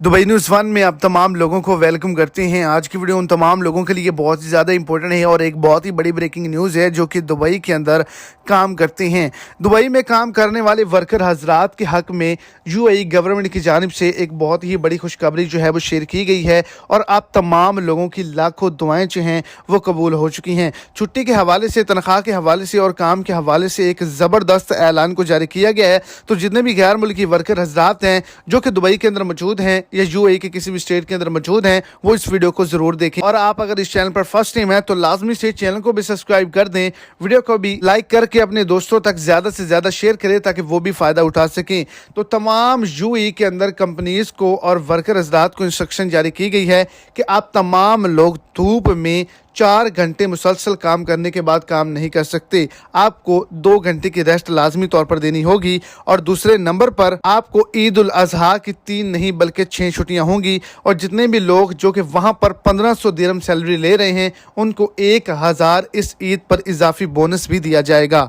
Dubai news one में आप तमाम लोगों को वेलकम करते हैं। आज की वीडियो उन तमाम लोगों के लिए बहुत ही ज़्यादा इंपॉर्टेंट है और एक बहुत ही बड़ी ब्रेकिंग न्यूज़ है जो कि दुबई के अंदर काम करते हैं। दुबई में काम करने वाले वर्कर हजरात के हक में यूएई गवर्नमेंट की जानिब से एक बहुत ही बड़ी खुशखबरी जो है वो शेयर की गई है और आप तमाम लोगों की लाखों दुआएं जो हैं वो कबूल हो चुकी हैं। छुट्टी के हवाले से, तनख्वाह के हवाले से और काम के हवाले से एक ज़बरदस्त ऐलान को जारी किया गया है। तो जितने भी गैर मुल्की वर्कर हजरात हैं जो कि दुबई के अंदर मौजूद हैं या यूएई के किसी भी स्टेट के अंदर मौजूद हैं, वो इस वीडियो को जरूर देखें। और आप अगर इस चैनल पर फर्स्ट टाइम है तो लाजमी से चैनल को भी सब्सक्राइब कर दें, वीडियो को भी लाइक करके अपने दोस्तों तक ज्यादा से ज्यादा शेयर करें ताकि वो भी फायदा उठा सकें। तो तमाम यूएई के अंदर कंपनीज को और वर्कर हजरात को इंस्ट्रक्शन जारी की गई है कि आप तमाम लोग धूप में 4 घंटे मुसलसल काम करने के बाद काम नहीं कर सकते। आपको 2 घंटे की रेस्ट लाजमी तौर पर देनी होगी और दूसरे नंबर पर आपको ईद उल अजहा की 3 नहीं बल्कि 6 छुट्टियां होंगी। और जितने भी लोग जो कि वहां पर 1500 दिरहम सैलरी ले रहे हैं उनको 1000 इस ईद पर इजाफी बोनस भी दिया जाएगा।